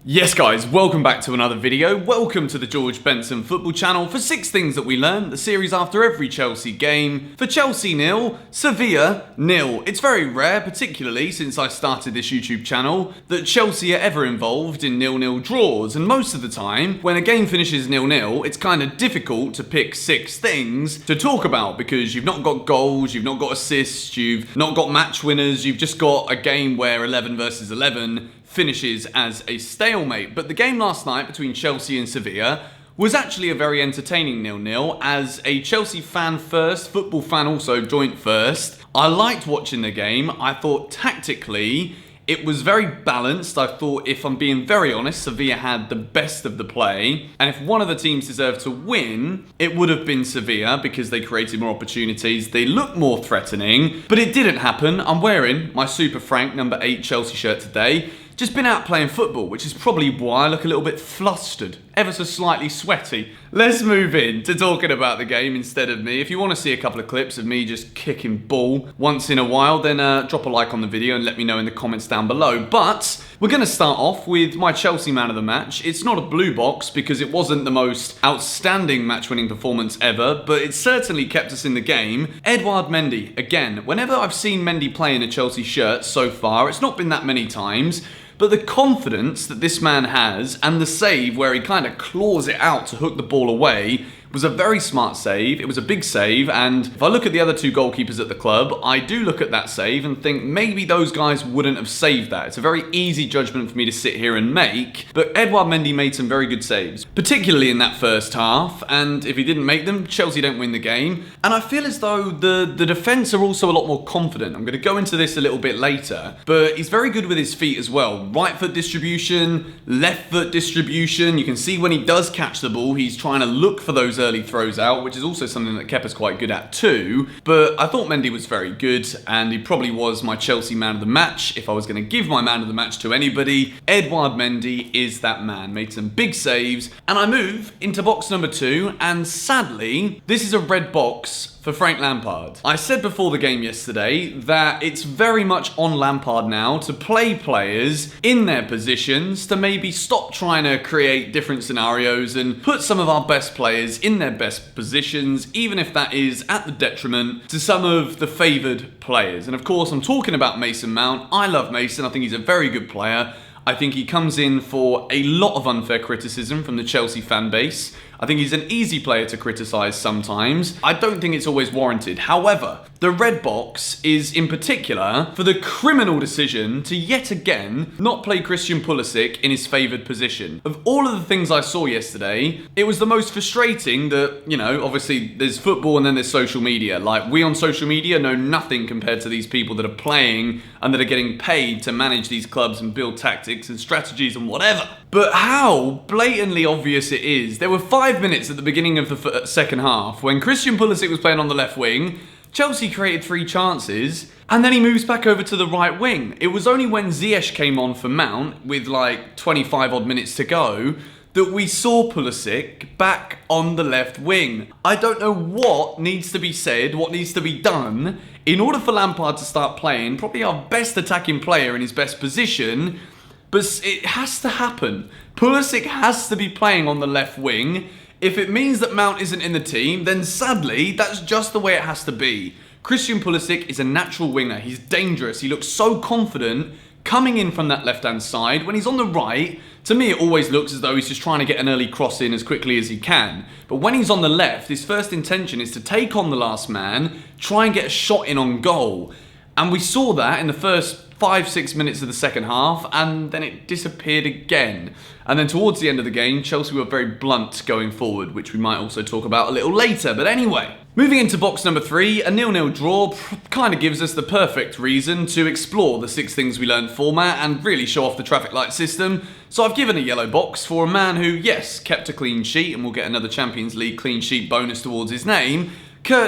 Yes guys, welcome back to another video. Welcome to the George Benson Football Channel for 6 Things That We Learned, the series after every Chelsea game. For Chelsea 0, Sevilla 0. It's very rare, particularly since I started this YouTube channel, that Chelsea are ever involved in 0-0 draws. And most of the time, when a game finishes 0-0, it's kind of difficult to pick 6 things to talk about because you've not got goals, you've not got assists, you've not got match winners, you've just got a game where 11 versus 11 finishes as a stalemate. But the game last night between Chelsea and Sevilla was actually a very entertaining 0-0. As a Chelsea fan first, football fan also joint first, I liked watching the game. I thought tactically it was very balanced. I thought, if I'm being very honest, Sevilla had the best of the play. And if one of the teams deserved to win, it would have been Sevilla because they created more opportunities. They looked more threatening, but it didn't happen. I'm wearing my Super Frank number 8 Chelsea shirt today. Just been out playing football, which is probably why I look a little bit flustered, ever so slightly sweaty. Let's move in to talking about the game instead of me. If you want to see a couple of clips of me just kicking ball once in a while, then drop a like on the video and let me know in the comments down below. But we're going to start off with my Chelsea man of the match. It's not a blue box because it wasn't the most outstanding match-winning performance ever, but it certainly kept us in the game. Eduard Mendy, again, whenever I've seen Mendy play in a Chelsea shirt so far, it's not been that many times, but the confidence that this man has and the save where he kind of claws it out to hook the ball away was a very smart save. It was a big save, and if I look at the other 2 goalkeepers at the club, I do look at that save and think maybe those guys wouldn't have saved that. It's a very easy judgment for me to sit here and make, but Eduard Mendy made some very good saves, particularly in that first half, and if he didn't make them, Chelsea don't win the game. And I feel as though the defence are also a lot more confident. I'm going to go into this a little bit later, but he's very good with his feet as well. Right foot distribution, left foot distribution. You can see when he does catch the ball, he's trying to look for those early throws out, which is also something that Kepa's quite good at too. But I thought Mendy was very good, and he probably was my Chelsea man of the match. If I was going to give my man of the match to anybody, Eduard Mendy is that man. Made some big saves. And I move into box number 2, and sadly, this is a red box for Frank Lampard. I said before the game yesterday that it's very much on Lampard now to play players in their positions, to maybe stop trying to create different scenarios and put some of our best players in their best positions, even if that is at the detriment to some of the favoured players. And of course, I'm talking about Mason Mount. I love Mason. I think he's a very good player. I think he comes in for a lot of unfair criticism from the Chelsea fan base. I think he's an easy player to criticise sometimes. I don't think it's always warranted. However, the red box is in particular for the criminal decision to yet again not play Christian Pulisic in his favoured position. Of all of the things I saw yesterday, it was the most frustrating that, you know, obviously there's football and then there's social media. Like, we on social media know nothing compared to these people that are playing and that are getting paid to manage these clubs and build tactics and strategies and whatever. But how blatantly obvious it is. There were 5 minutes at the beginning of the second half when Christian Pulisic was playing on the left wing. Chelsea created 3 chances, and then he moves back over to the right wing. It was only when Ziyech came on for Mount with like 25 odd minutes to go that we saw Pulisic back on the left wing. I don't know what needs to be said, what needs to be done in order for Lampard to start playing probably our best attacking player in his best position. But it has to happen. Pulisic has to be playing on the left wing. If it means that Mount isn't in the team, then sadly, that's just the way it has to be. Christian Pulisic is a natural winger. He's dangerous. He looks so confident coming in from that left-hand side. When he's on the right, to me, it always looks as though he's just trying to get an early cross in as quickly as he can. But when he's on the left, his first intention is to take on the last man, try and get a shot in on goal. And we saw that in the first 5-6 minutes of the second half, and then it disappeared again. And then towards the end of the game, Chelsea were very blunt going forward, which we might also talk about a little later. But anyway, moving into box number 3, a 0-0 draw kind of gives us the perfect reason to explore the 6 Things We Learned format and really show off the traffic light system. So I've given a yellow box for a man who, yes, kept a clean sheet, and will get another Champions League clean sheet bonus towards his name.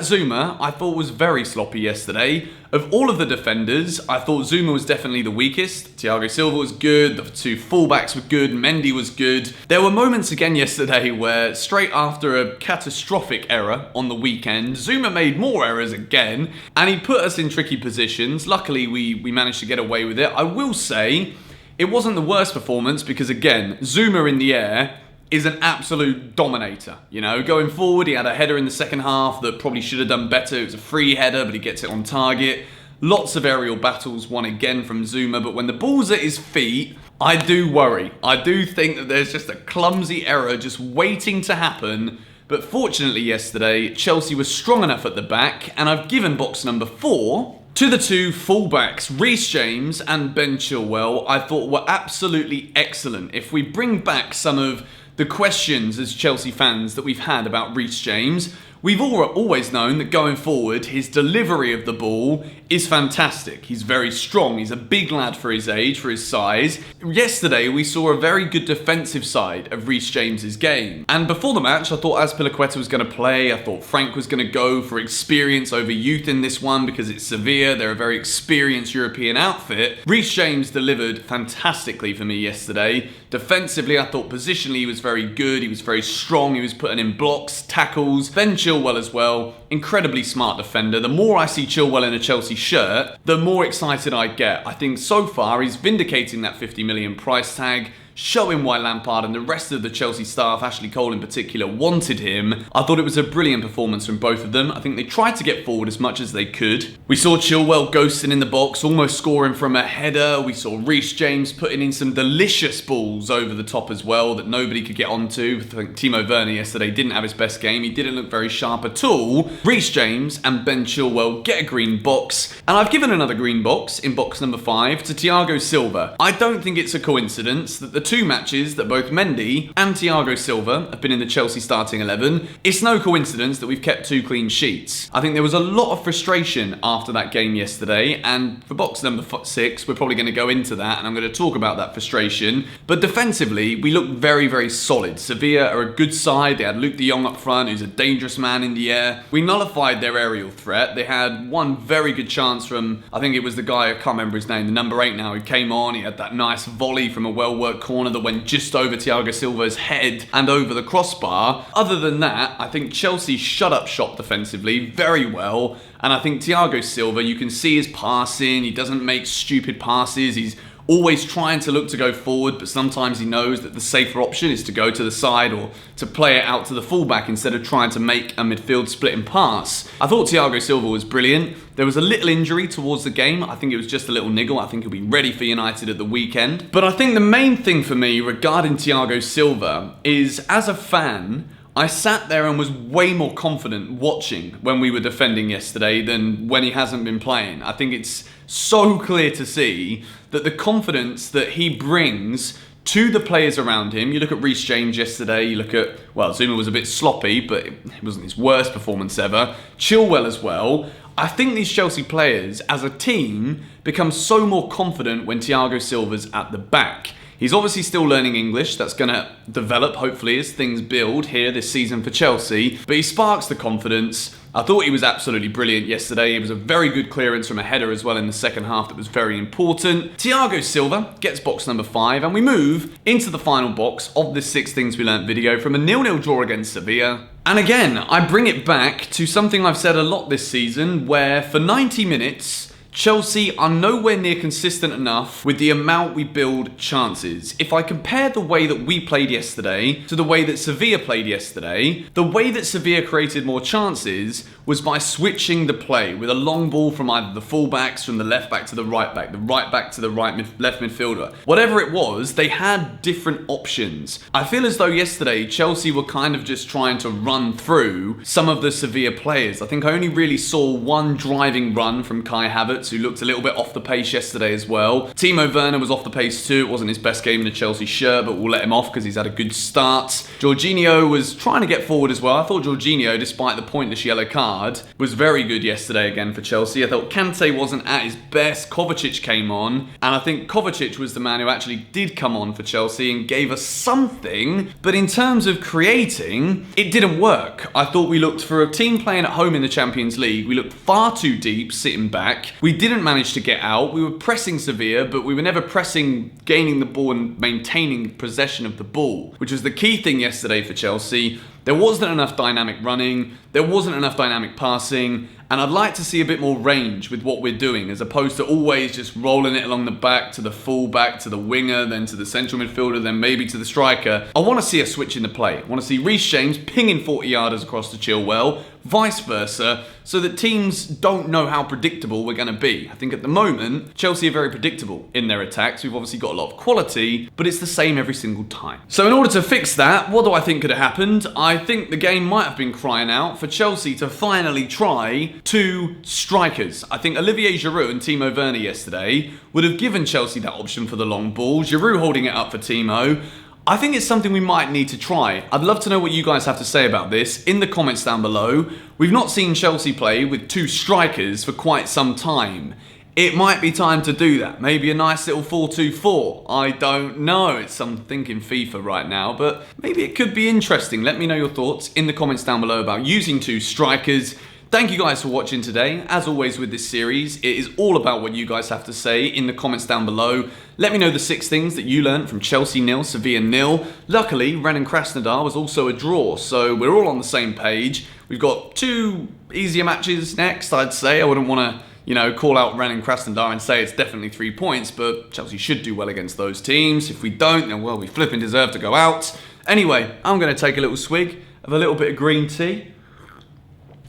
Zuma, I thought, was very sloppy yesterday. Of all of the defenders, I thought Zuma was definitely the weakest. Thiago Silva was good, the 2 fullbacks were good, Mendy was good. There were moments again yesterday where, straight after a catastrophic error on the weekend, Zuma made more errors again, and he put us in tricky positions. Luckily, we managed to get away with it. I will say, It wasn't the worst performance because, again, Zuma in the air is an absolute dominator. You know, going forward, he had a header in the second half that probably should have done better. It was a free header, but he gets it on target. Lots of aerial battles won again from Zuma, but when the ball's at his feet, I do worry. I do think that there's just a clumsy error just waiting to happen. But fortunately yesterday, Chelsea was strong enough at the back, and I've given box number 4 to the two fullbacks, Rhys James and Ben Chilwell. I thought were absolutely excellent. If we bring back some of the questions as Chelsea fans that we've had about Rhys James, we've always known that going forward, his delivery of the ball is fantastic. He's very strong. He's a big lad for his age, for his size. Yesterday, we saw a very good defensive side of Rhys James's game. And before the match, I thought Azpilicueta was going to play. I thought Frank was going to go for experience over youth in this one because it's Sevilla. They're a very experienced European outfit. Rhys James delivered fantastically for me yesterday. Defensively, I thought positionally he was very good. He was very strong. He was putting in blocks, tackles. Ben Chilwell as well. Incredibly smart defender. The more I see Chilwell in a Chelsea shirt, the more excited I get. I think so far he's vindicating that 50 million price tag, showing why Lampard and the rest of the Chelsea staff, Ashley Cole in particular, wanted him. I thought it was a brilliant performance from both of them. I think they tried to get forward as much as they could. We saw Chilwell ghosting in the box, almost scoring from a header. We saw Rhys James putting in some delicious balls over the top as well that nobody could get onto. I think Timo Werner yesterday didn't have his best game. He didn't look very sharp at all. Rhys James and Ben Chilwell get a green box. And I've given another green box in box number 5 to Thiago Silva. I don't think it's a coincidence that the 2 matches that both Mendy and Thiago Silva have been in the Chelsea starting 11, it's no coincidence that we've kept 2 clean sheets. I think there was a lot of frustration after that game yesterday, and for box number 6, we're probably going to go into that, and I'm going to talk about that frustration. But defensively, we look very, very solid. Sevilla are a good side. They had Luke de Jong up front, who's a dangerous man in the air. We nullified their aerial threat. They had one very good chance from, I think it was the guy, I can't remember his name, the number 8 now, who came on. He had that nice volley from a well-worked corner that went just over Thiago Silva's head and over the crossbar. Other than that, I think Chelsea shut up shop defensively very well. And I think Thiago Silva, you can see his passing. He doesn't make stupid passes. He's always trying to look to go forward, but sometimes he knows that the safer option is to go to the side or to play it out to the fullback instead of trying to make a midfield split and pass. I thought Thiago Silva was brilliant. There was a little injury towards the game. I think it was just a little niggle. I think he'll be ready for United at the weekend. But I think the main thing for me regarding Thiago Silva is, as a fan, I sat there and was way more confident watching when we were defending yesterday than when he hasn't been playing. I think it's so clear to see that the confidence that he brings to the players around him. You look at Rhys James yesterday, you look at, well, Zuma was a bit sloppy, but it wasn't his worst performance ever. Chilwell as well. I think these Chelsea players, as a team, become so more confident when Thiago Silva's at the back. He's obviously still learning English. That's going to develop, hopefully, as things build here this season for Chelsea. But he sparks the confidence. I thought he was absolutely brilliant yesterday. It was a very good clearance from a header as well in the second half that was very important. Thiago Silva gets box number 5, and we move into the final box of this 6 Things We Learnt video from a 0-0 draw against Sevilla. And again, I bring it back to something I've said a lot this season, where for 90 minutes, Chelsea are nowhere near consistent enough with the amount we build chances. If I compare the way that we played yesterday to the way that Sevilla played yesterday, the way that Sevilla created more chances was by switching the play with a long ball from either the fullbacks, from the left back to the right back to the left midfielder. Whatever it was, they had different options. I feel as though yesterday Chelsea were kind of just trying to run through some of the Sevilla players. I think I only really saw one driving run from Kai Havertz, who looked a little bit off the pace yesterday as well. Timo Werner was off the pace too. It wasn't his best game in the Chelsea shirt, but we'll let him off because he's had a good start. Jorginho was trying to get forward as well. I thought Jorginho, despite the pointless yellow card, was very good yesterday again for Chelsea. I thought Kante wasn't at his best. Kovacic came on, and I think Kovacic was the man who actually did come on for Chelsea and gave us something, but in terms of creating, it didn't work. I thought we looked, for a team playing at home in the Champions League, we looked far too deep sitting back. We didn't manage to get out. We were pressing Sevilla, but we were never pressing, gaining the ball and maintaining possession of the ball, which was the key thing yesterday for Chelsea. There wasn't enough dynamic running, there wasn't enough dynamic passing, and I'd like to see a bit more range with what we're doing, as opposed to always just rolling it along the back to the full back, to the winger, then to the central midfielder, then maybe to the striker. I want to see a switch in the play. I want to see Rhys James pinging 40-yarders across to Chilwell, vice versa, so that teams don't know how predictable we're going to be. I think at the moment, Chelsea are very predictable in their attacks. We've obviously got a lot of quality, but it's the same every single time. So in order to fix that, what do I think could have happened? I think the game might have been crying out for Chelsea to finally try two strikers. I think Olivier Giroud and Timo Werner yesterday would have given Chelsea that option for the long ball. Giroud holding it up for Timo. I think it's something we might need to try. I'd love to know what you guys have to say about this in the comments down below. We've not seen Chelsea play with two strikers for quite some time. It might be time to do that. Maybe a nice little 4-2-4. I don't know. It's something in FIFA right now, but maybe it could be interesting. Let me know your thoughts in the comments down below about using two strikers. Thank you guys for watching today. As always with this series, it is all about what you guys have to say in the comments down below. Let me know the 6 things that you learned from Chelsea 0, Sevilla 0. Luckily, Rennes and Krasnodar was also a draw, so we're all on the same page. We've got 2 easier matches next, I'd say. I wouldn't want to, call out Rennes and Krasnodar and say it's definitely 3 points, but Chelsea should do well against those teams. If we don't, then, well, we flipping deserve to go out. Anyway, I'm going to take a little swig of a little bit of green tea,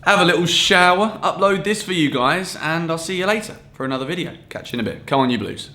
have a little shower, upload this for you guys, and I'll see you later for another video. Catch you in a bit. Come on, you Blues.